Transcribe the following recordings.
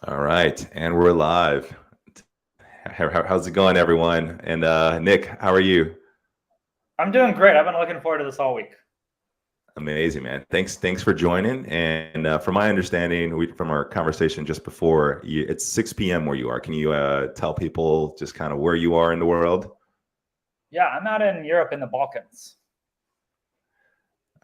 All right, and we're live. How's it going, everyone? And Nick, how are you? I'm doing great. I've been looking forward to this all week. Amazing, man. Thanks for joining. And from my understanding, from our conversation just before, it's 6 p.m. where you are. Can you tell people just kind of where you are in the world? Yeah, I'm out in Europe in the Balkans.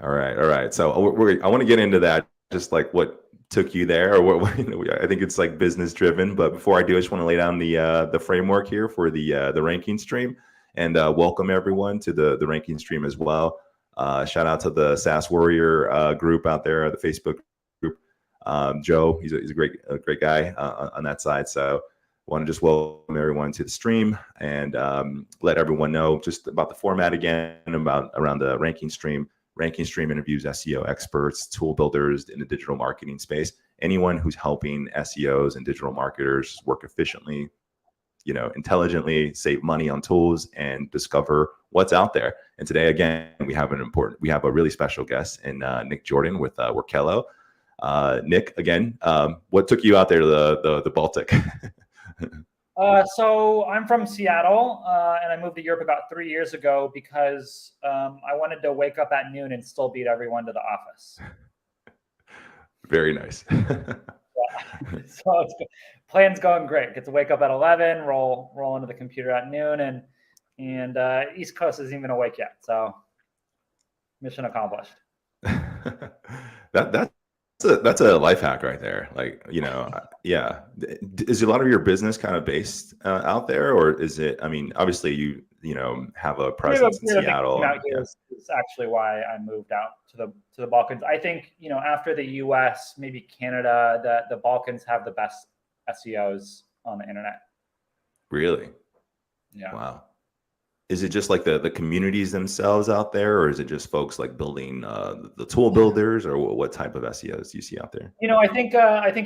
All right. So I want to get into that, just like what took you there, or I think it's like business driven. But before I do, I just want to lay down the framework here for the ranking stream, and welcome everyone to the ranking stream as well. Shout out to the SaaS Warrior group out there, the Facebook group. Joe, he's a great guy on that side. So want to just welcome everyone to the stream and let everyone know just about the format again, about around the ranking stream. Ranking Stream interviews SEO experts, tool builders in the digital marketing space, anyone who's helping SEOs and digital marketers work efficiently, intelligently, save money on tools, and discover what's out there. And today, again, we have a really special guest in Nick Jordan with Workello. Nick, again, what took you out there to the Baltic? So I'm from Seattle, and I moved to Europe about 3 years ago because I wanted to wake up at noon and still beat everyone to the office. Very nice. So plan's going great. Get to wake up at 11, roll into the computer at noon, and East Coast isn't even awake yet. So mission accomplished. That's a life hack right there. Like, yeah. Is a lot of your business kind of based out there, or is it? I mean, obviously you have a presence in Seattle. Out here is actually why I moved out to the Balkans. I think after the U.S., maybe Canada, the Balkans have the best SEOs on the internet. Really? Yeah. Wow. Is it just like the communities themselves out there, or is it just folks like building the tool builders, or what type of SEOs do you see out there? I think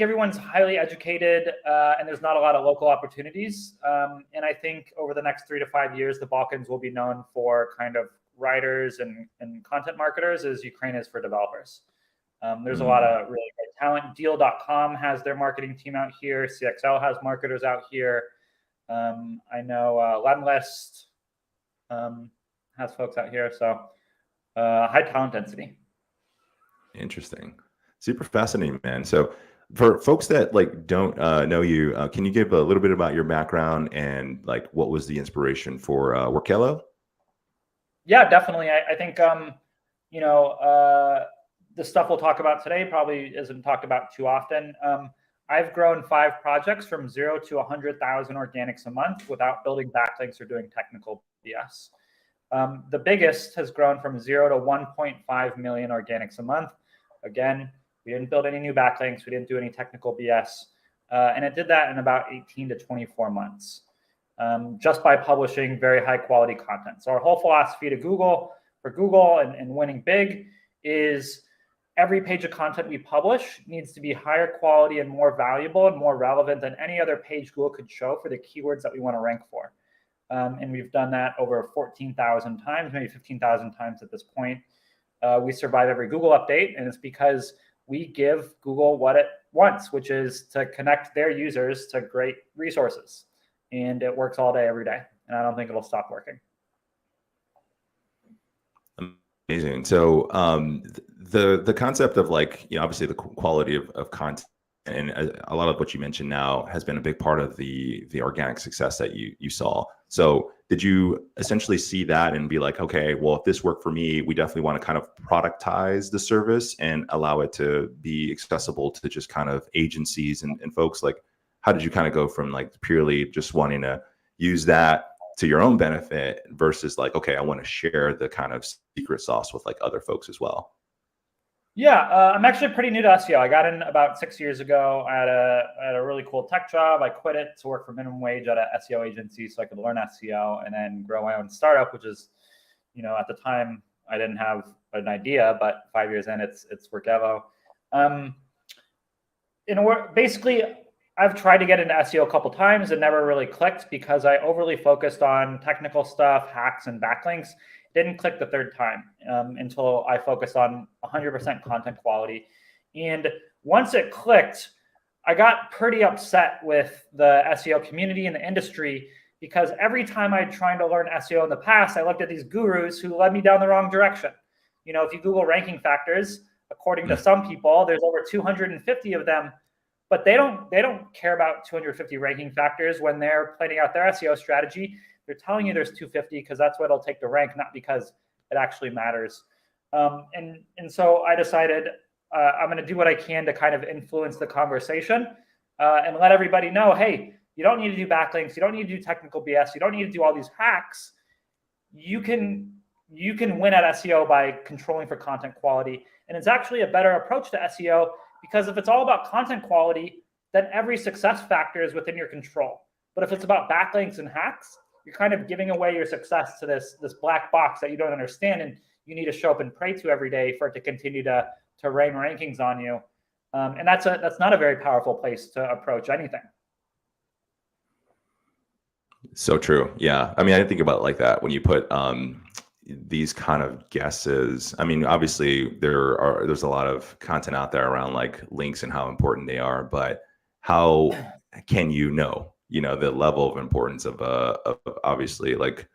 everyone's highly educated, and there's not a lot of local opportunities. And I think over the next 3 to 5 years, the Balkans will be known for kind of writers and content marketers as Ukraine is for developers. There's a lot of really great talent. Deal.com has their marketing team out here. CXL has marketers out here. I know Lemlist has folks out here. So high talent density. Interesting. Super fascinating, man. So for folks that don't know you, can you give a little bit about your background and what was the inspiration for Workello? Yeah, definitely. I think the stuff we'll talk about today probably isn't talked about too often. I've grown 5 projects from 0 to 100,000 organics a month without building backlinks or doing technical BS. The biggest has grown from 0 to 1.5 million organics a month. Again, we didn't build any new backlinks. We didn't do any technical BS. And it did that in about 18 to 24 months, just by publishing very high quality content. So our whole philosophy to Google and winning big is every page of content we publish needs to be higher quality and more valuable and more relevant than any other page Google could show for the keywords that we want to rank for. And we've done that over 14,000 times, maybe 15,000 times at this point. We survive every Google update, and it's because we give Google what it wants, which is to connect their users to great resources. And it works all day, every day. And I don't think it'll stop working. Amazing. So the concept of obviously the quality of content and a lot of what you mentioned now has been a big part of the organic success that you saw. So did you essentially see that and be like, okay, well, if this worked for me, we definitely want to kind of productize the service and allow it to be accessible to just kind of agencies and folks? Like, how did you kind of go from purely just wanting to use that to your own benefit versus okay, I want to share the kind of secret sauce with other folks as well? Yeah, I'm actually pretty new to SEO. I got in about 6 years ago. I had a really cool tech job. I quit it to work for minimum wage at an SEO agency so I could learn SEO and then grow my own startup, which is, at the time I didn't have an idea, but 5 years in, it's Workello. Basically, I've tried to get into SEO a couple times and never really clicked because I overly focused on technical stuff, hacks, and backlinks. Didn't click the third time until I focused on 100% content quality. And once it clicked, I got pretty upset with the SEO community and the industry, because every time I tried to learn SEO in the past, I looked at these gurus who led me down the wrong direction. You know, if you Google ranking factors, according to some people, there's over 250 of them, but they don't care about 250 ranking factors when they're planning out their SEO strategy. They're telling you there's 250 because that's what it'll take to rank, not because it actually matters. And so I decided I'm going to do what I can to kind of influence the conversation and let everybody know, hey, you don't need to do backlinks. You don't need to do technical BS. You don't need to do all these hacks. You can win at SEO by controlling for content quality. And it's actually a better approach to SEO, because if it's all about content quality, then every success factor is within your control. But if it's about backlinks and hacks, you're kind of giving away your success to this black box that you don't understand, and you need to show up and pray to every day for it to continue to rain rankings on you. And that's not a very powerful place to approach anything. So true. Yeah. I mean, I didn't think about it like that when you put these kind of guesses. I mean, obviously there's a lot of content out there around like links and how important they are, but how can you know the level of importance of obviously, like,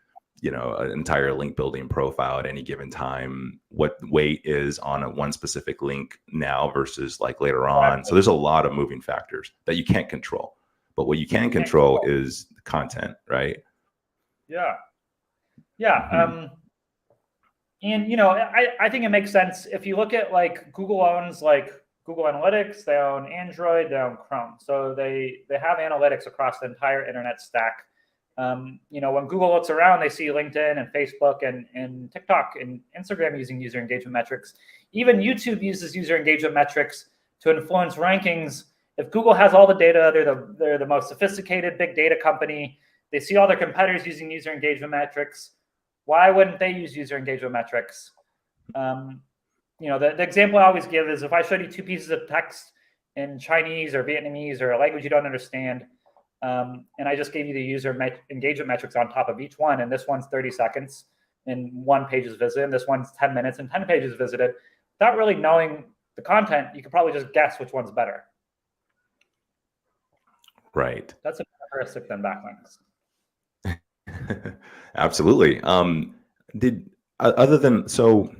an entire link building profile at any given time, what weight is on one specific link now versus like later on. So there's a lot of moving factors that you can't control, but what you can control is the content, right? Yeah. And I think it makes sense if you look at, like, Google owns like Google Analytics, they own Android, they own Chrome. So they have analytics across the entire internet stack. When Google looks around, they see LinkedIn and Facebook and TikTok and Instagram using user engagement metrics. Even YouTube uses user engagement metrics to influence rankings. If Google has all the data, they're the most sophisticated big data company. They see all their competitors using user engagement metrics. Why wouldn't they use user engagement metrics? The example I always give is if I showed you two pieces of text in Chinese or Vietnamese or a language you don't understand, and I just gave you the user engagement metrics on top of each one, and this one's 30 seconds and 1 page is visited, and this one's 10 minutes and 10 pages visited, without really knowing the content, you could probably just guess which one's better. Right. That's a better heuristic than backlinks. Absolutely. So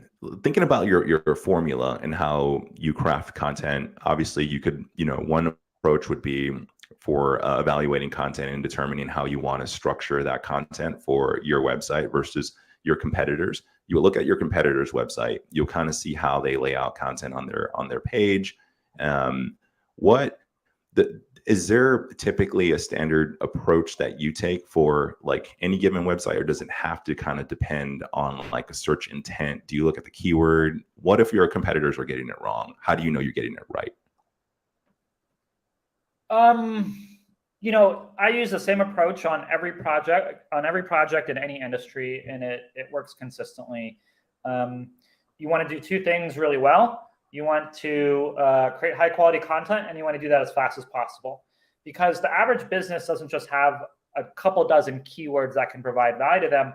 thinking about your formula and how you craft content, obviously you could, one approach would be for evaluating content and determining how you want to structure that content for your website versus your competitors. You will look at your competitors' website. You'll kind of see how they lay out content on their page. Is there typically a standard approach that you take for like any given website, or does it have to kind of depend on like a search intent? Do you look at the keyword? What if your competitors are getting it wrong? How do you know you're getting it right? I use the same approach on every project in any industry, and it works consistently. You want to do two things really well. You want to create high quality content, and you want to do that as fast as possible, because the average business doesn't just have a couple dozen keywords that can provide value to them.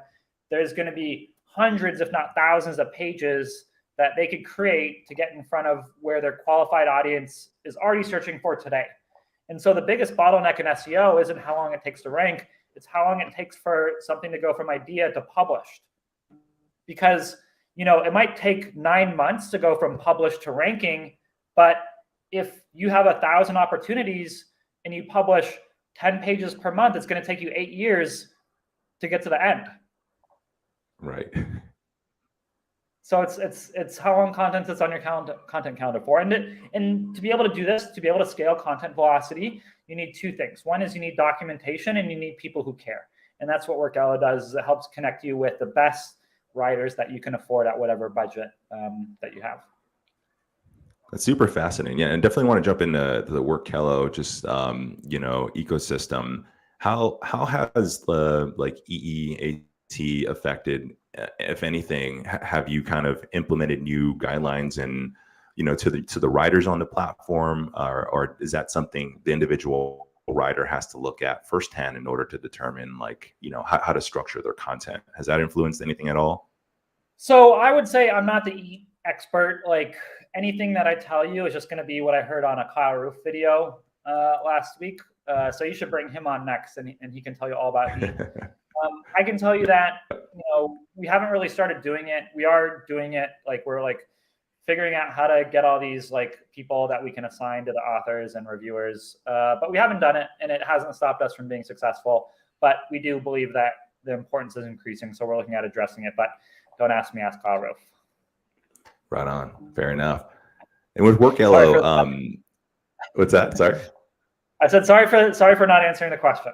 There's going to be hundreds, if not thousands, of pages that they could create to get in front of where their qualified audience is already searching for today. And so the biggest bottleneck in SEO isn't how long it takes to rank, it's how long it takes for something to go from idea to published. Because it might take 9 months to go from published to ranking, but if you have 1,000 opportunities and you publish 10 pages per month, it's going to take you 8 years to get to the end. Right. So it's how long content is on your content calendar for. And to be able to do this, to be able to scale content velocity, you need two things. One is you need documentation, and you need people who care. And that's what Workello does, is it helps connect you with the best writers that you can afford at whatever budget that you have. That's super fascinating. Yeah, and definitely want to jump into the Workello ecosystem. How has the like EEAT affected, if anything? Have you kind of implemented new guidelines and to the writers on the platform, or is that something the individual writer has to look at firsthand in order to determine how to structure their content? Has that influenced anything at all? So I would say I'm not the expert. Like, anything that I tell you is just going to be what I heard on a Kyle Roof video. last week. So you should bring him on next, and he can tell you all about me. I can tell you that, we haven't really started doing it. We are doing it. Like, we're like figuring out how to get all these like people that we can assign to the authors and reviewers. But we haven't done it, and it hasn't stopped us from being successful. But we do believe that the importance is increasing. So we're looking at addressing it, but don't ask me, ask Kyle Roof. Right on. Fair enough. And with Workello, what's that? Sorry. I said, sorry for not answering the question.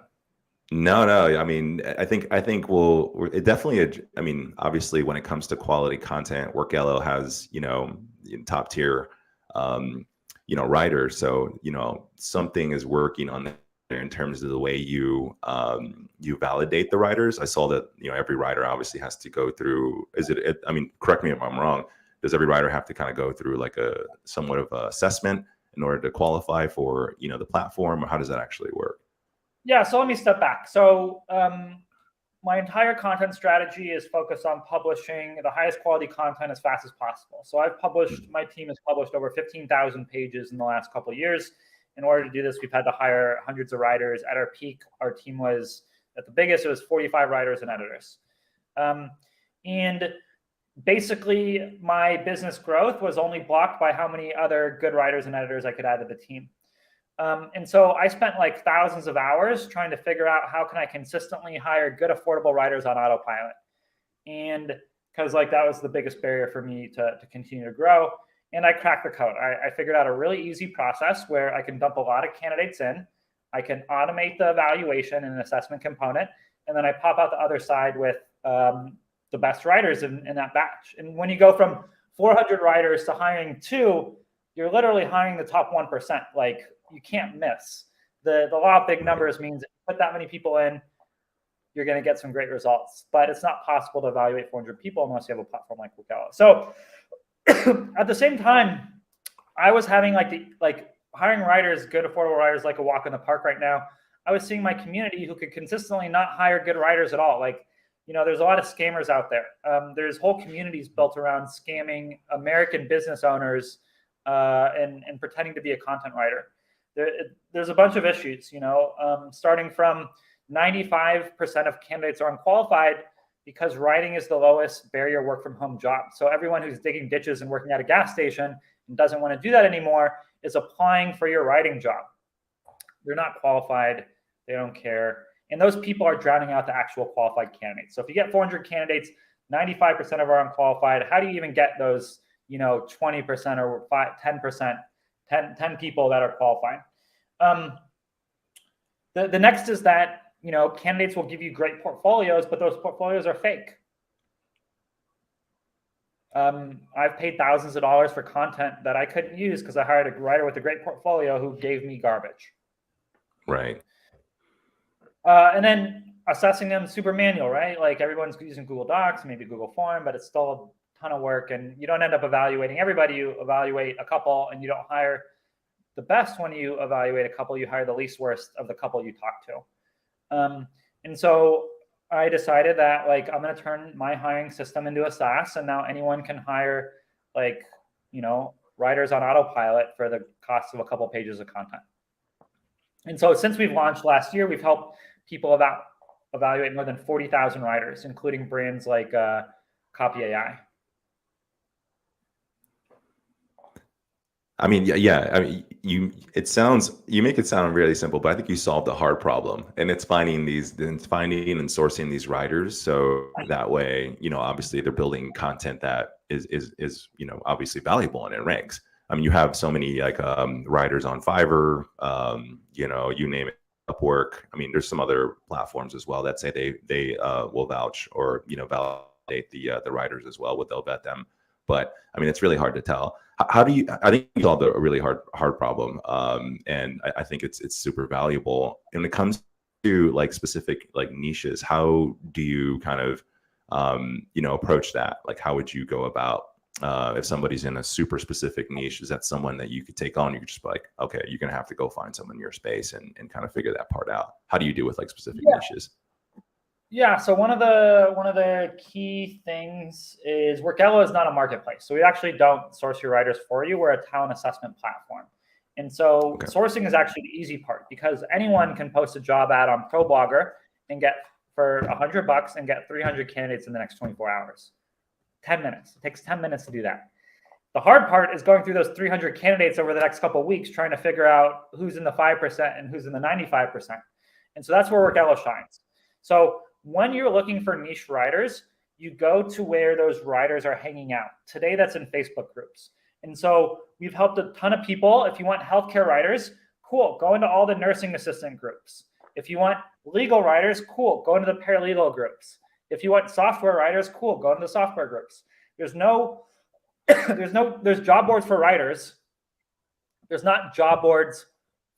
No. I mean, I think it definitely, I mean, obviously when it comes to quality content, Workello has, top tier, writers. So, something is working on there in terms of the way you validate the writers. I saw that, every writer obviously has to go through, I mean, correct me if I'm wrong. Does every writer have to kind of go through like a somewhat of a assessment in order to qualify for, the platform, or how does that actually work? Yeah, so let me step back. So my entire content strategy is focused on publishing the highest quality content as fast as possible. So my team has published over 15,000 pages in the last couple of years. In order to do this, we've had to hire hundreds of writers. At our peak, our team was, at the biggest, it was 45 writers and editors. And basically, my business growth was only blocked by how many other good writers and editors I could add to the team. And so I spent like thousands of hours trying to figure out how can I consistently hire good, affordable writers on autopilot. And because like that was the biggest barrier for me to continue to grow. And I cracked the code. I figured out a really easy process where I can dump a lot of candidates in. I can automate the evaluation and assessment component. And then I pop out the other side with the best writers in that batch. And when you go from 400 writers to hiring 2, you're literally hiring the top 1%. Like, you can't miss. The law of big numbers means if you put that many people in, you're going to get some great results. But it's not possible to evaluate 400 people unless you have a platform like Workello. So at the same time, I was having hiring writers, good affordable writers, like a walk in the park right now. I was seeing my community who could consistently not hire good writers at all. Like, there's a lot of scammers out there. There's whole communities built around scamming American business owners and pretending to be a content writer. There's a bunch of issues, starting from 95% of candidates are unqualified because writing is the lowest barrier work from home job. So everyone who's digging ditches and working at a gas station and doesn't want to do that anymore is applying for your writing job. They're not qualified. They don't care. And those people are drowning out the actual qualified candidates. So if you get 400 candidates, 95% of them are unqualified. How do you even get those, 20% or 10%, 10 people that are qualified? The next is that, candidates will give you great portfolios, but those portfolios are fake. I've paid thousands of dollars for content that I couldn't use because I hired a writer with a great portfolio who gave me garbage. Right. And then assessing them, super manual, right? Like, everyone's using Google Docs, maybe Google Form, but it's still a ton of work. And you don't end up evaluating everybody. You evaluate a couple, and you don't hire the best when you evaluate a couple. You hire the least worst of the couple you talk to. And so I decided that, like, I'm going to turn my hiring system into a SaaS, and now anyone can hire, like, writers on autopilot for the cost of a couple pages of content. And so since we've launched last year, we've helped people evaluate more than 40,000 writers, including brands like Copy AI. I mean, yeah. I mean, you make it sound really simple, but I think you solved a hard problem, and it's finding and sourcing these writers. So that way, obviously they're building content that is obviously valuable and it ranks. I mean, you have so many writers on Fiverr, you name it, Upwork. I mean, there's some other platforms as well that say they will vouch or validate the writers as well. They'll vet them. But I mean, it's really hard to tell. How do you? I think you solved a really hard problem, and I think it's super valuable. And when it comes to like specific like niches, how do you kind of approach that? Like, how would you go about if somebody's in a super specific niche? Is that someone that you could take on? You could just be like, okay, you're gonna have to go find someone in your space and kind of figure that part out. How do you do with like specific niches? Yeah, so one of the key things is Workello is not a marketplace. So we actually don't source your writers for you. We're a talent assessment platform. And so sourcing is actually the easy part, because anyone can post a job ad on ProBlogger and get for $100 and get 300 candidates in the next 24 hours. 10 minutes. It takes 10 minutes to do that. The hard part is going through those 300 candidates over the next couple of weeks, trying to figure out who's in the 5% and who's in the 95%. And so that's where Workello shines. So when you're looking for niche writers, you go to where those writers are hanging out. Today, that's in Facebook groups. And so we've helped a ton of people. If you want healthcare writers, cool, go into all the nursing assistant groups. If you want legal writers, cool, go into the paralegal groups. If you want software writers, cool, go into the software groups. There's job boards for writers. There's not job boards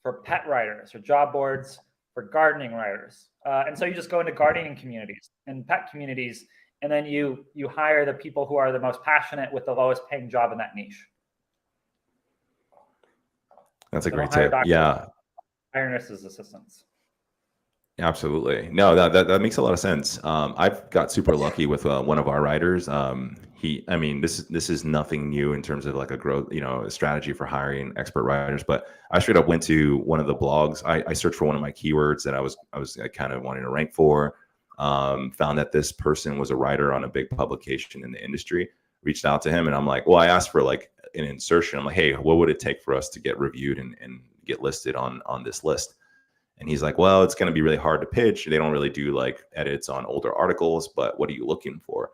for pet writers or job boards for gardening writers. And so you just go into gardening communities and pet communities, and then you hire the people who are the most passionate with the lowest paying job in that niche. That's a great tip. Yeah. Hire nurses assistants. Absolutely. No, that makes a lot of sense. I've got super lucky with one of our writers. This is nothing new in terms of like a growth, a strategy for hiring expert writers. But I straight up went to one of the blogs. I searched for one of my keywords that I was kind of wanting to rank for. Found that this person was a writer on a big publication in the industry. Reached out to him, and I'm like, well, I asked for like an insertion. I'm like, hey, what would it take for us to get reviewed and get listed on this list? And he's like, well, it's going to be really hard to pitch. They don't really do like edits on older articles, but what are you looking for?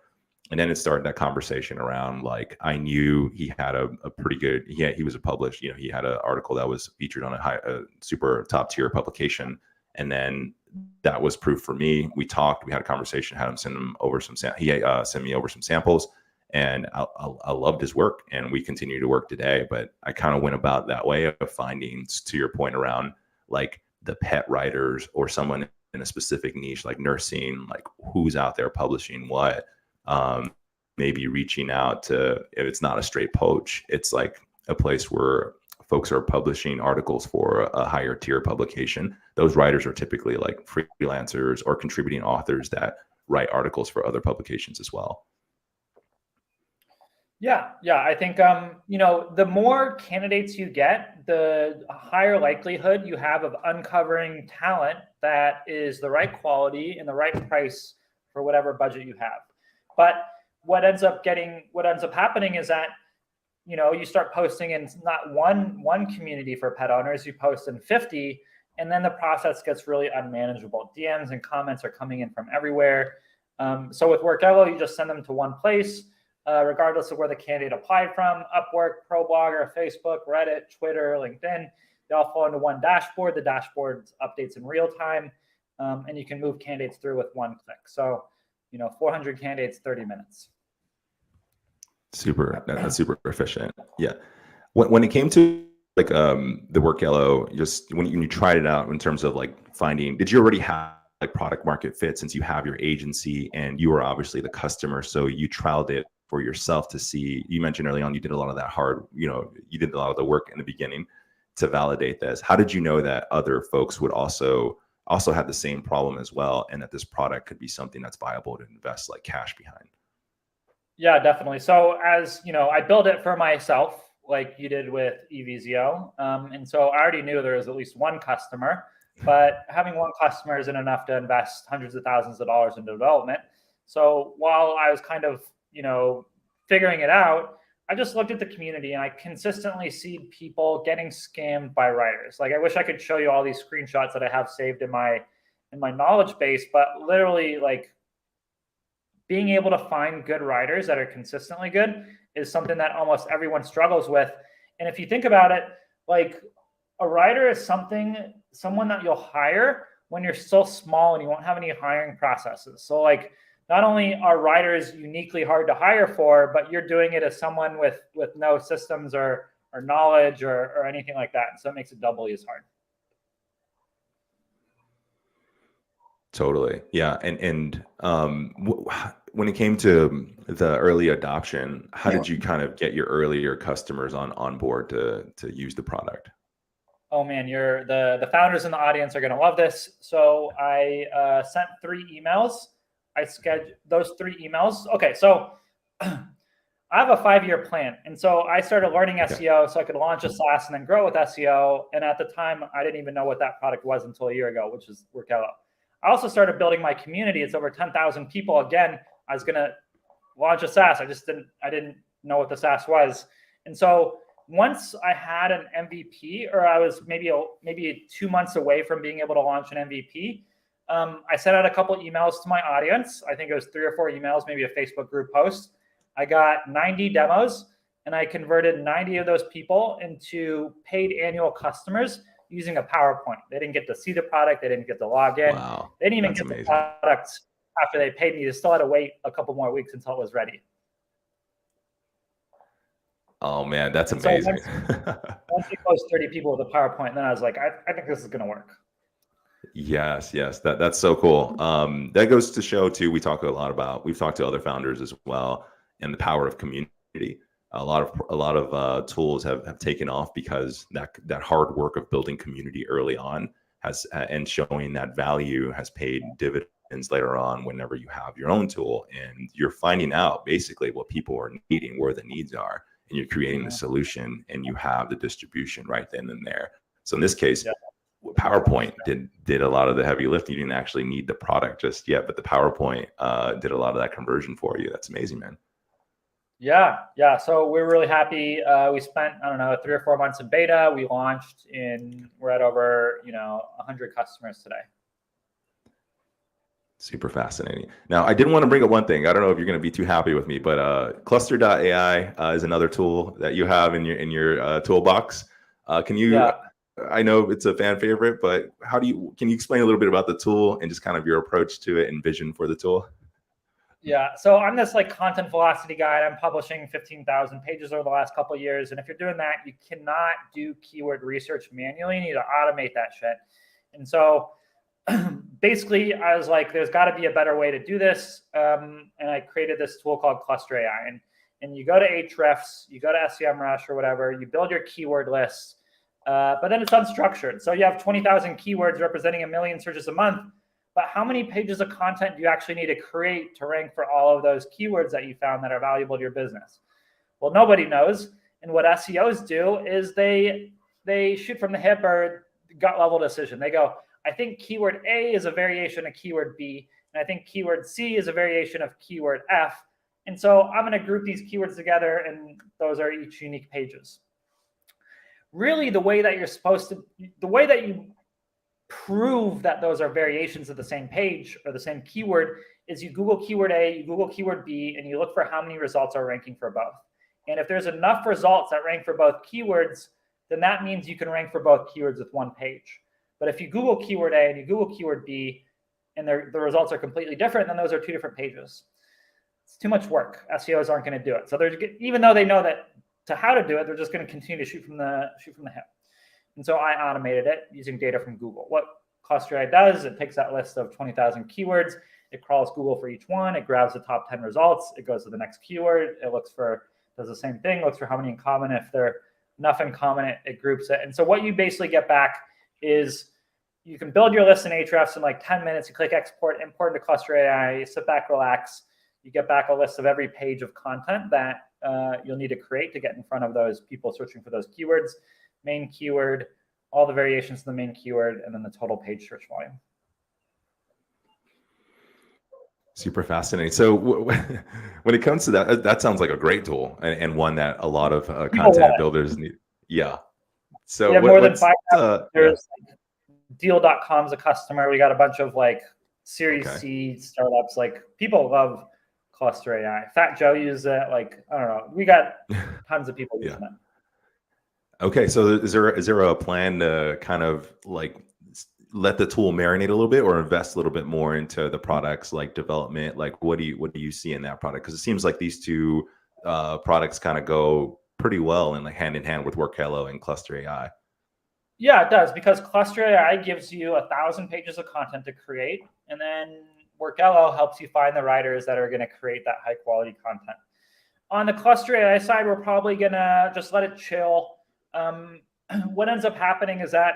And then it started that conversation around like, I knew he had a pretty good, he was published, he had an article that was featured on a super top tier publication. And then that was proof for me. We talked, we had a conversation, had him send me over some samples, and I loved his work, and we continue to work today. But I kind of went about that way of finding, to your point around like the pet writers or someone in a specific niche like nursing, like who's out there publishing what, maybe reaching out to, if it's not a straight poach, it's like a place where folks are publishing articles for a higher tier publication. Those writers are typically like freelancers or contributing authors that write articles for other publications as well. Yeah. I think, the more candidates you get, the higher likelihood you have of uncovering talent that is the right quality and the right price for whatever budget you have. But what ends up happening is that, you start posting in not one community for pet owners, you post in 50, and then the process gets really unmanageable. DMs and comments are coming in from everywhere. So with Workello, you just send them to one place. Regardless of where the candidate applied from, Upwork, ProBlogger, Facebook, Reddit, Twitter, LinkedIn, they all fall into one dashboard. The dashboard updates in real time, and you can move candidates through with one click. So, 400 candidates, 30 minutes. That's super efficient. Yeah. When it came to like the Workello, just when you tried it out in terms of like finding, did you already have like product market fit since you have your agency and you were obviously the customer? So you trialed it for yourself to see. You mentioned early on you did a lot of that hard, you did a lot of the work in the beginning to validate this. How did you know that other folks would also have the same problem as well, and that this product could be something that's viable to invest like cash behind? Yeah, definitely. So as I built it for myself, like you did with evisio, and so I already knew there was at least one customer. But having one customer isn't enough to invest hundreds of thousands of dollars into development. So while I was kind of figuring it out, I just looked at the community, and I consistently see people getting scammed by writers. Like, I wish I could show you all these screenshots that I have saved in my knowledge base, but literally, like, being able to find good writers that are consistently good is something that almost everyone struggles with. And if you think about it, like, a writer is someone that you'll hire when you're still small and you won't have any hiring processes. So like, not only are writers uniquely hard to hire for, but you're doing it as someone with no systems or knowledge or anything like that. So it makes it doubly as hard. Totally. Yeah. And when it came to the early adoption, how did you kind of get your earlier customers on board to use the product? Oh man, the founders in the audience are going to love this. So I sent 3 emails. I scheduled those 3 emails. Okay, so I have a 5-year plan. And so I started learning SEO so I could launch a SaaS and then grow with SEO. And at the time, I didn't even know what that product was until a year ago, which is Workello. I also started building my community. It's over 10,000 people. Again, I was going to launch a SaaS. I didn't know what the SaaS was. And so once I had an MVP, or I was maybe 2 months away from being able to launch an MVP, I sent out a couple emails to my audience. I think it was 3 or 4 emails, maybe a Facebook group post. I got 90 demos, and I converted 90 of those people into paid annual customers using a PowerPoint. They didn't get to see the product. They didn't get to log in. Wow, they didn't even get the product after they paid me. They still had to wait a couple more weeks until it was ready. Oh man, that's amazing. So once we closed 30 people with a PowerPoint, then I was like, I think this is going to work. Yes, that's so cool. That goes to show too. We've talked to other founders as well, and the power of community. A lot of tools have taken off because that hard work of building community early on and showing that value has paid dividends later on whenever you have your own tool and you're finding out basically what people are needing, where the needs are, and you're creating the solution, and you have the distribution right then and there. So in this case, PowerPoint did a lot of the heavy lifting. You didn't actually need the product just yet, but the PowerPoint did a lot of that conversion for you. That's amazing, man. Yeah. So we're really happy. We spent, 3 or 4 months in beta. We launched we're at over 100 customers today. Super fascinating. Now, I did want to bring up one thing. I don't know if you're going to be too happy with me, but Cluster.ai is another tool that you have in your toolbox. Can you? Yeah. I know it's a fan favorite, but can you explain a little bit about the tool and just kind of your approach to it and vision for the tool? Yeah, so I'm this content velocity guide. I'm publishing 15,000 pages over the last couple of years. And if you're doing that, you cannot do keyword research manually. You need to automate that shit. And so basically I was like, there's got to be a better way to do this. And I created this tool called Cluster AI. And you go to Ahrefs, you go to SEMrush or whatever, you build your keyword list. But then it's unstructured. So you have 20,000 keywords representing 1 million searches a month. But how many pages of content do you actually need to create to rank for all of those keywords that you found that are valuable to your business? Well, nobody knows. And what SEOs do is they shoot from the hip or gut level decision. They go, I think keyword A is a variation of keyword B, and I think keyword C is a variation of keyword F. And so I'm going to group these keywords together, and those are each unique pages. Really, the way that you prove that those are variations of the same page or the same keyword is you Google keyword A, you Google keyword B, and you look for how many results are ranking for both. And if there's enough results that rank for both keywords, then that means you can rank for both keywords with one page. But if you Google keyword A and you Google keyword B, and the results are completely different, then those are 2 different pages. It's too much work. SEOs aren't going to do it. So even though they know that how to do it, they're just going to continue to shoot from the hip. And so I automated it using data from Google. What Cluster AI does, it takes that list of 20,000 keywords, it crawls Google for each one, it grabs the top 10 results, it goes to the next keyword, it does the same thing, looks for how many in common. If there are enough in common, it groups it. And so what you basically get back is you can build your list in Ahrefs in 10 minutes. You click export, import into Cluster AI, you sit back, relax. You get back a list of every page of content that you'll need to create to get in front of those people searching for those keywords. Main keyword, all the variations of the main keyword, and then the total page search volume. Super fascinating. So when it comes to that sounds like a great tool and one that a lot of content builders need. Yeah. So we have more than 5,000. There's Deal.com's a customer. We got a bunch of Series C startups. People love Cluster AI. Fat Joe uses it. I don't know. We got tons of people using it. Okay, so is there a plan to kind of let the tool marinate a little bit, or invest a little bit more into the products development? What do you see in that product? Because it seems like these two products kind of go pretty well and hand in hand with Workello and Cluster AI. Yeah, it does, because Cluster AI gives you 1,000 pages of content to create, and then Workello helps you find the writers that are going to create that high quality content. On the Cluster AI side, we're probably going to just let it chill. What ends up happening is that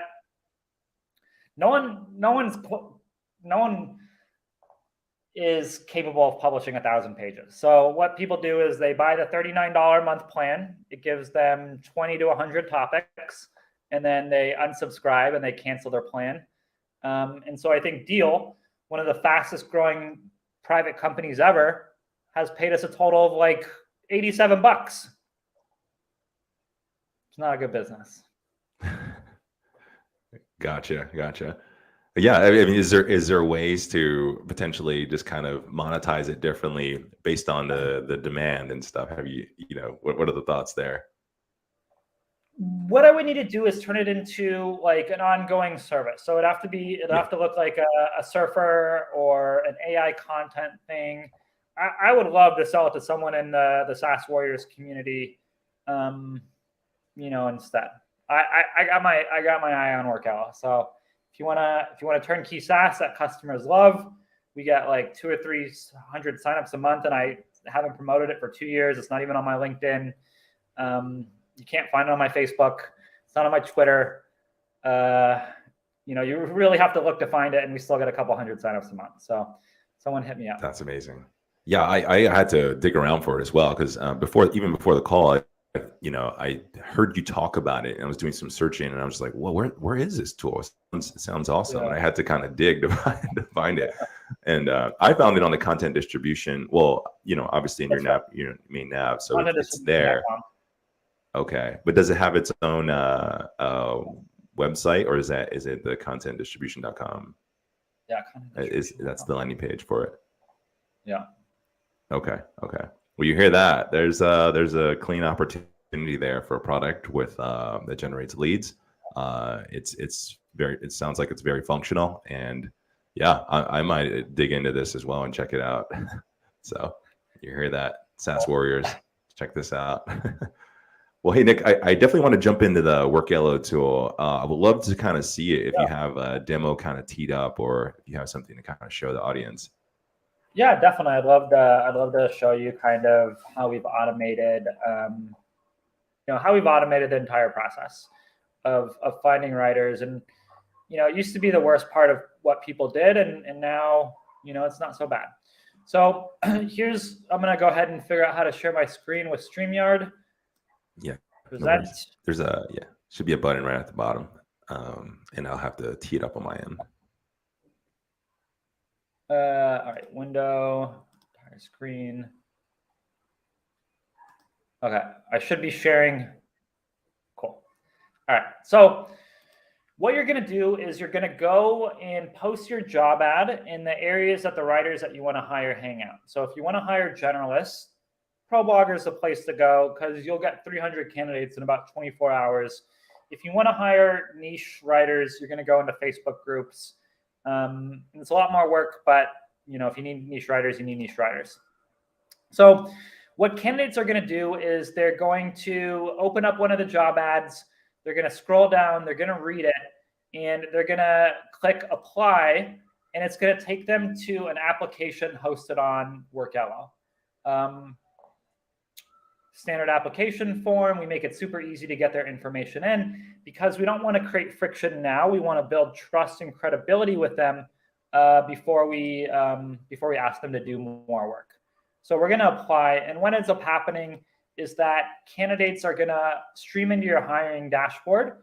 is capable of publishing 1,000 pages. So what people do is they buy the $39 a month plan. It gives them 20 to 100 topics, and then they unsubscribe and they cancel their plan. And so I think Deal, one of the fastest growing private companies ever, has paid us a total of like $87. It's not a good business. Gotcha. Yeah, I mean, is there ways to potentially just kind of monetize it differently based on the demand and stuff? Have you what are the thoughts there? What I would need to do is turn it into like an ongoing service. So it'd have to look like a surfer or an AI content thing. I would love to sell it to someone in the SaaS Warriors community, instead. I got my eye on Workello. So if you wanna turnkey SaaS that customers love, we get like 200 or 300 signups a month, and I haven't promoted it for 2 years. It's not even on my LinkedIn. You can't find it on my Facebook. It's not on my Twitter. You really have to look to find it, and we still get a couple hundred signups a month. So someone hit me up. That's amazing. Yeah, I had to dig around for it as well, because before the call, I heard you talk about it, and I was doing some searching, and I was like, well, where is this tool? It sounds awesome. Yeah. And I had to kind of dig to find it. And I found it on the content distribution. Well, obviously in your nav, main nav, so it's there. Okay, but does it have its own website, or is it the contentdistribution.com? Yeah, that's the landing page for it. Yeah. Okay. Well, you hear that? There's a clean opportunity there for a product with that generates leads. It sounds like it's very functional, and yeah, I might dig into this as well and check it out. So you hear that, SaaS Warriors? Check this out. Well, hey, Nick, I definitely want to jump into the Workello tool. I would love to kind of see it if you have a demo kind of teed up, or if you have something to kind of show the audience. Yeah, definitely. I'd love to show you kind of how we've automated, the entire process of finding writers. And, it used to be the worst part of what people did, and now, it's not so bad. So I'm going to go ahead and figure out how to share my screen with StreamYard. Yeah. Present. There's should be a button right at the bottom, and I'll have to tee it up on my end. All right, window, entire screen. Okay, I should be sharing. Cool. All right, so what you're going to do is you're going to go and post your job ad in the areas that the writers that you want to hire hang out. So if you want to hire generalists, ProBlogger is the place to go, because you'll get 300 candidates in about 24 hours. If you want to hire niche writers, you're going to go into Facebook groups. And it's a lot more work, but if you need niche writers, you need niche writers. So what candidates are going to do is they're going to open up one of the job ads. They're going to scroll down. They're going to read it, and they're going to click apply, and it's going to take them to an application hosted on Workello. Standard application form. We make it super easy to get their information in, because we don't want to create friction now. We want to build trust and credibility with them before we ask them to do more work. So we're going to apply, and what ends up happening is that candidates are going to stream into your hiring dashboard,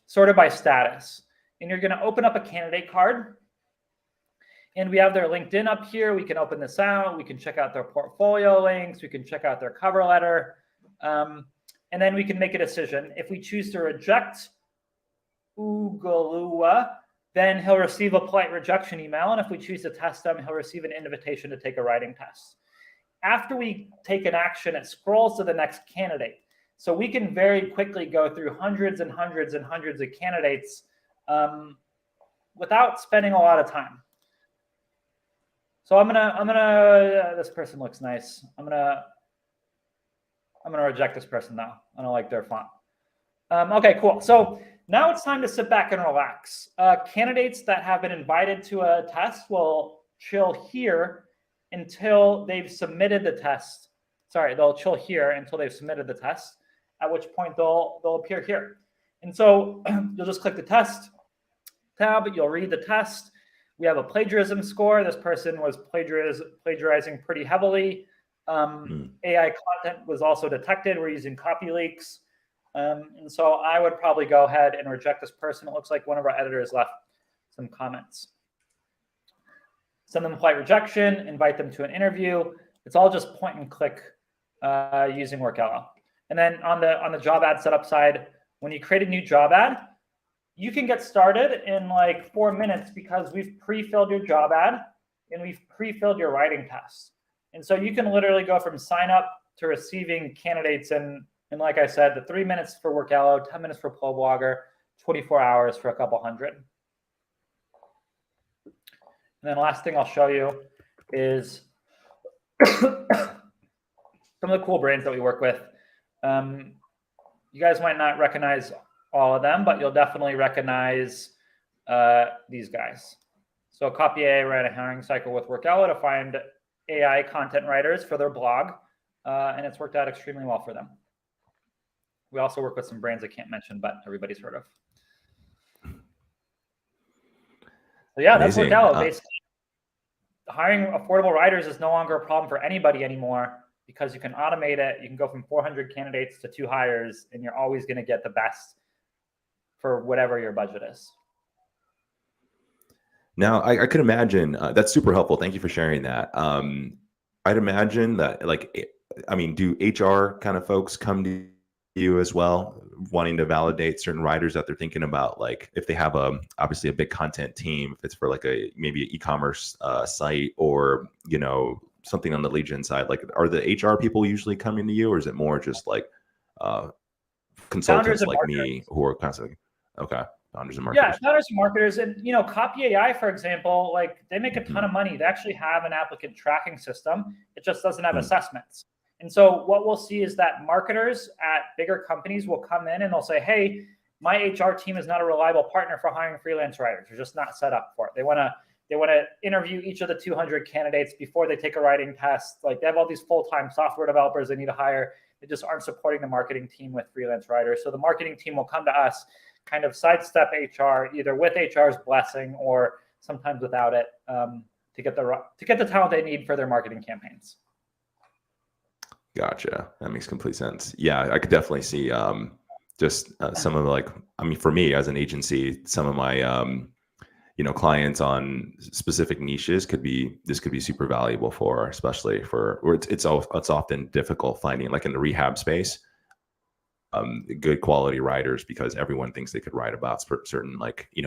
sorted by status, and you're going to open up a candidate card. And we have their LinkedIn up here. We can open this out. We can check out their portfolio links. We can check out their cover letter. And then we can make a decision. If we choose to reject Ugalua, then he'll receive a polite rejection email. And if we choose to test him, he'll receive an invitation to take a writing test. After we take an action, it scrolls to the next candidate. So we can very quickly go through hundreds and hundreds and hundreds of candidates without spending a lot of time. So I'm gonna. This person looks nice. I'm gonna reject this person now. I don't like their font. Okay, cool. So now it's time to sit back and relax. Candidates that have been invited to a test will chill here until they've submitted the test. Sorry, they'll chill here until they've submitted the test, at which point they'll appear here. And so you'll just click the test tab. You'll read the test. We have a plagiarism score. This person was plagiarizing pretty heavily. AI content was also detected. We're using copy leaks. And so I would probably go ahead and reject this person. It looks like one of our editors left some comments. Send them a polite rejection, invite them to an interview. It's all just point and click using Workello. And then on the job ad setup side, when you create a new job ad, you can get started in like 4 minutes because we've pre-filled your job ad and we've pre-filled your writing test. And so you can literally go from sign up to receiving candidates in like I said, the 3 minutes for Workello, 10 minutes for ProBlogger, 24 hours for a couple hundred. And then last thing I'll show you is some of the cool brands that we work with. You guys might not recognize all of them, but you'll definitely recognize these guys. So Copy AI ran a hiring cycle with Workello to find AI content writers for their blog, and it's worked out extremely well for them. We also work with some brands I can't mention, but everybody's heard of. So yeah, Amazing. That's Workello. Basically, hiring affordable writers is no longer a problem for anybody anymore because you can automate it. You can go from 400 candidates to 2 hires, and you're always going to get the best for whatever your budget is. Now, I could imagine that's super helpful. Thank you for sharing that. I'd imagine that, like, I mean, do HR kind of folks come to you as well, wanting to validate certain writers that they're thinking about, like if they have obviously a big content team, if it's for like maybe an e-commerce site, or something on the lead gen side, like are the HR people usually coming to you, or is it more just like consultants like me who are constantly founders and marketers? Yeah, founders and marketers. And Copy AI, for example, like they make a ton of money. They actually have an applicant tracking system. It just doesn't have assessments. And so what we'll see is that marketers at bigger companies will come in and they'll say, hey, my HR team is not a reliable partner for hiring freelance writers. They're just not set up for it. They want to interview each of the 200 candidates before they take a writing test. Like they have all these full-time software developers they need to hire. They just aren't supporting the marketing team with freelance writers. So the marketing team will come to us, kind of sidestep HR, either with HR's blessing or sometimes without it, to get the talent they need for their marketing campaigns. Gotcha. That makes complete sense. Yeah, I could definitely see some of for me as an agency, some of my clients on specific niches could be super valuable for, especially for where it's often difficult finding, like in the rehab space, good quality writers, because everyone thinks they could write about certain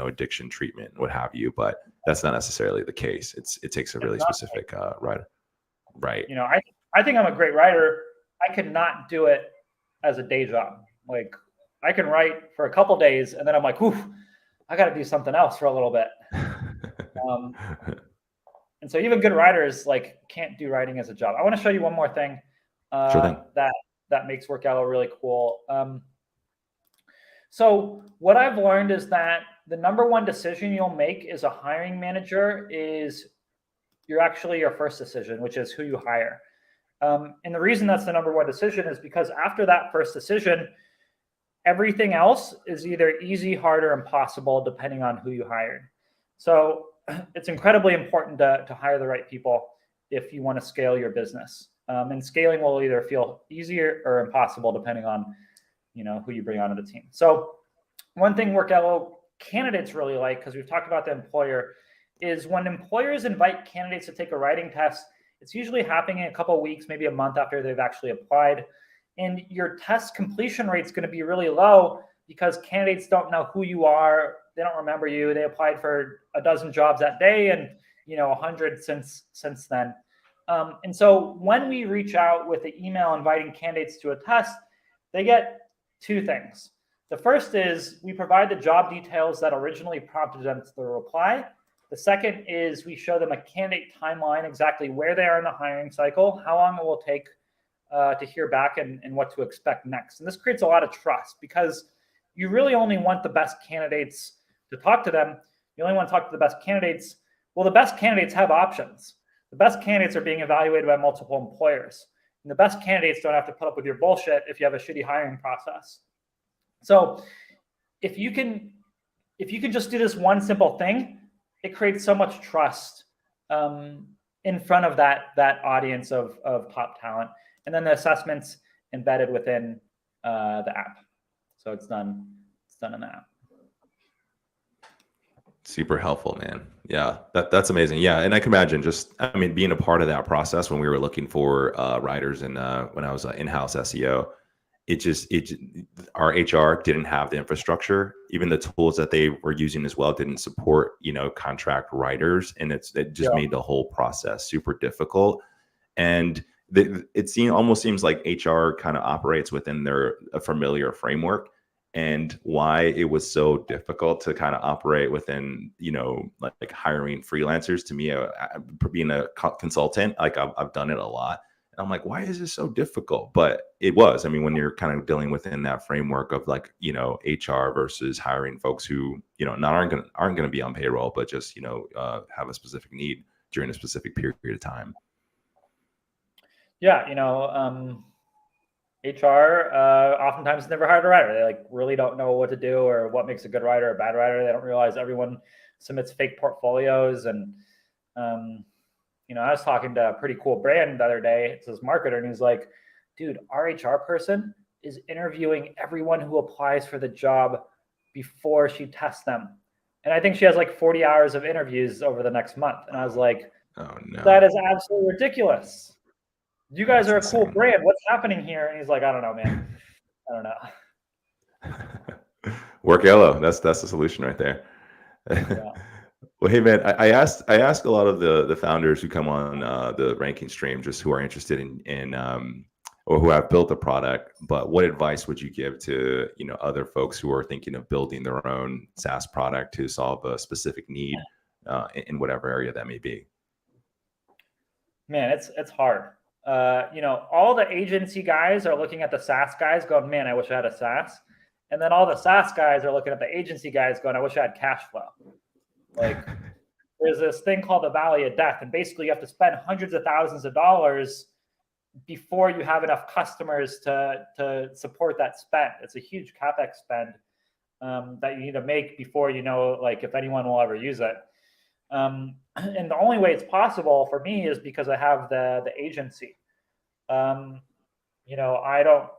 addiction treatment and what have you, but that's not necessarily the case. It takes a really specific writer. Right. I think I'm a great writer. I could not do it as a day job. Like I can write for a couple days and then I'm like, oof, I got to do something else for a little bit. And so even good writers can't do writing as a job. I want to show you one more thing, sure thing. that makes Workello really cool. So what I've learned is that the number one decision you'll make as a hiring manager is your first decision, which is who you hire. And the reason that's the number one decision is because after that first decision, everything else is either easy, hard, or impossible, depending on who you hired. So it's incredibly important to hire the right people if you want to scale your business. And scaling will either feel easier or impossible, depending on who you bring onto the team. So one thing Workello candidates really like, because we've talked about the employer, is when employers invite candidates to take a writing test, it's usually happening in a couple of weeks, maybe a month after they've actually applied. And your test completion rate is going to be really low because candidates don't know who you are. They don't remember you. They applied for a dozen jobs that day and 100 since then. And so when we reach out with the email inviting candidates to a test, they get 2 things. The first is we provide the job details that originally prompted them to the reply. The second is we show them a candidate timeline, exactly where they are in the hiring cycle, how long it will take to hear back, and what to expect next. And this creates a lot of trust because you really only want the best candidates to talk to them. You only want to talk to the best candidates. Well, the best candidates have options. The best candidates are being evaluated by multiple employers. And the best candidates don't have to put up with your bullshit if you have a shitty hiring process. So if you can just do this one simple thing, it creates so much trust in front of that audience of top talent. And then the assessments embedded within the app. So it's done in the app. Super helpful, man. Yeah, that's amazing. Yeah, and I can imagine just, I mean, being a part of that process when we were looking for writers and when I was in-house SEO, our HR didn't have the infrastructure. Even the tools that they were using as well didn't support, contract writers, and it just made the whole process super difficult. And it almost seems like HR kind of operates within a familiar framework. And why it was so difficult to kind of operate within, like hiring freelancers. To me, being a consultant, like I've done it a lot. And I'm like, why is this so difficult? But it was. I mean, when you're kind of dealing within that framework of like, HR versus hiring folks who, aren't going to be on payroll, but just, have a specific need during a specific period of time. Yeah, HR oftentimes never hired a writer. They like really don't know what to do or what makes a good writer or a bad writer. They don't realize everyone submits fake portfolios. And I was talking to a pretty cool brand the other day. It's this marketer, and he's like, dude, our HR person is interviewing everyone who applies for the job before she tests them. And I think she has like 40 hours of interviews over the next month. And I was like, oh no, that is absolutely ridiculous. You guys are a cool brand. What's happening here? And he's like, I don't know, man. I don't know. Workello. That's the solution right there. Yeah. Well, hey man, I asked a lot of the founders who come on the ranking stream, just who are interested in or who have built a product. But what advice would you give to other folks who are thinking of building their own SaaS product to solve a specific need in whatever area that may be? Man, it's hard. All the agency guys are looking at the SaaS guys going, man, I wish I had a SaaS. And then all the SaaS guys are looking at the agency guys going, I wish I had cash flow. Like there's this thing called the valley of death. And basically you have to spend hundreds of thousands of dollars before you have enough customers to support that spend. It's a huge CapEx spend that you need to make before like if anyone will ever use it. And the only way it's possible for me is because I have the agency. I don't,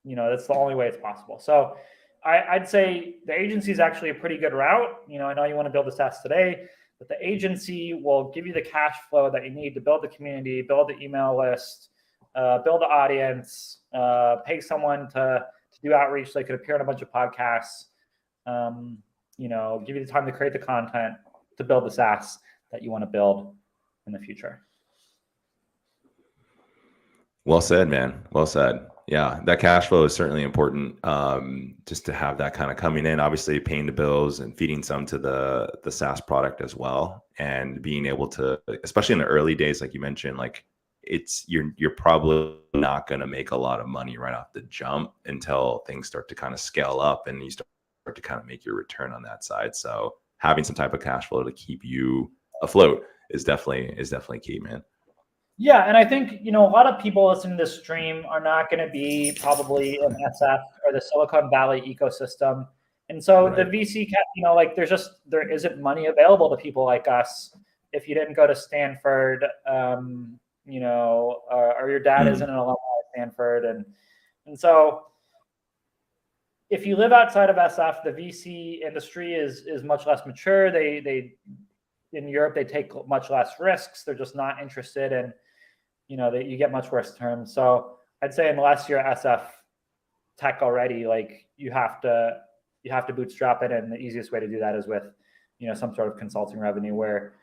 that's the only way it's possible. So I'd say the agency is actually a pretty good route. I know you want to build a SaaS today, but the agency will give you the cash flow that you need to build the community, build the email list, build the audience, pay someone to do outreach so they could appear on a bunch of podcasts, give you the time to create the content, to build the SaaS that you want to build in the future. Well said, man. Well said. Yeah, that cash flow is certainly important. Just to have that kind of coming in, obviously paying the bills and feeding some to the SaaS product as well, and being able to, especially in the early days, like you mentioned, like you're probably not going to make a lot of money right off the jump until things start to kind of scale up and you start to kind of make your return on that side. So having some type of cash flow to keep you afloat is definitely key, man. Yeah, and I think a lot of people listening to this stream are not going to be probably in SF or the Silicon Valley ecosystem, and so the VC, there isn't money available to people like us if you didn't go to Stanford, or your dad isn't an alumni at Stanford, and so. If you live outside of SF, the VC industry is much less mature. They in Europe, they take much less risks. They're just not interested in, you get much worse terms. So I'd say unless you're SF tech already, like you have to bootstrap it. And the easiest way to do that is with, some sort of consulting revenue where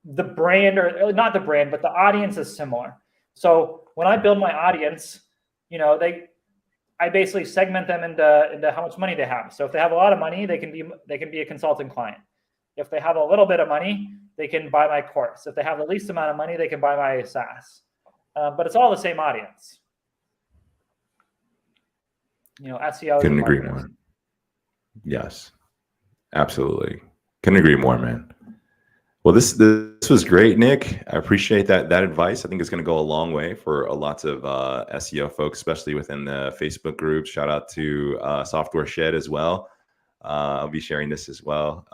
the brand or not the brand, but the audience is similar. So when I build my audience, I basically segment them into how much money they have. So if they have a lot of money, they can be a consulting client. If they have a little bit of money, they can buy my course. If they have the least amount of money, they can buy my SaaS. But it's all the same audience. SEO. Couldn't agree more. Yes, absolutely. Couldn't agree more, man. Well, this was great, Nick. I appreciate that advice. I think it's going to go a long way for lots of SEO folks, especially within the Facebook group. Shout out to Software Shed as well. I'll be sharing this as well.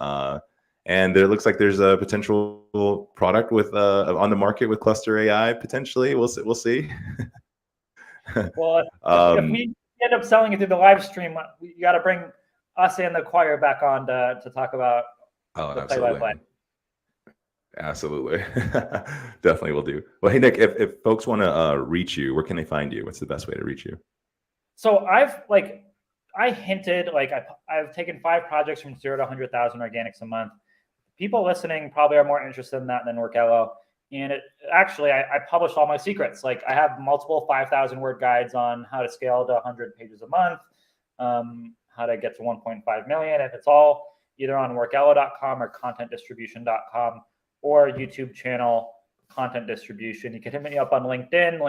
And there looks like there's a potential product with on the market with Cluster AI potentially. We'll see. We'll see. Well, if we end up selling it through the live stream, you got to bring us and the choir back on to talk about the play-by-play. Absolutely. Definitely will do. Well, hey, Nick, if folks want to reach you, where can they find you? What's the best way to reach you? So I hinted, I've taken 5 projects from 0 to 100,000 organics a month. People listening probably are more interested in that than Workello. And I published all my secrets. Like, I have multiple 5,000 word guides on how to scale to 100 pages a month, how to get to 1.5 million. And it's all either on workello.com or contentdistribution.com or YouTube channel content distribution. You can hit me up on LinkedIn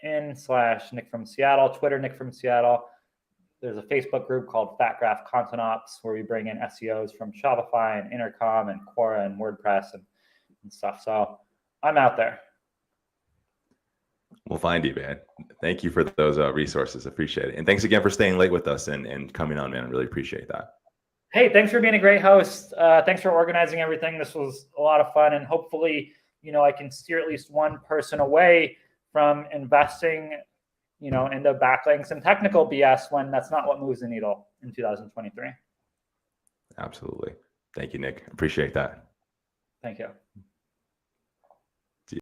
/in/Nick from Seattle, Twitter, Nick from Seattle. There's a Facebook group called Fat Graph Content Ops where we bring in SEOs from Shopify and Intercom and Quora and WordPress and stuff. So I'm out there. We'll find you, man. Thank you for those resources. Appreciate it. And thanks again for staying late with us and coming on, man. I really appreciate that. Hey, thanks for being a great host. Thanks for organizing everything. This was a lot of fun. And hopefully, I can steer at least one person away from investing, into backlinks and technical BS when that's not what moves the needle in 2023. Absolutely. Thank you, Nick. Appreciate that. Thank you.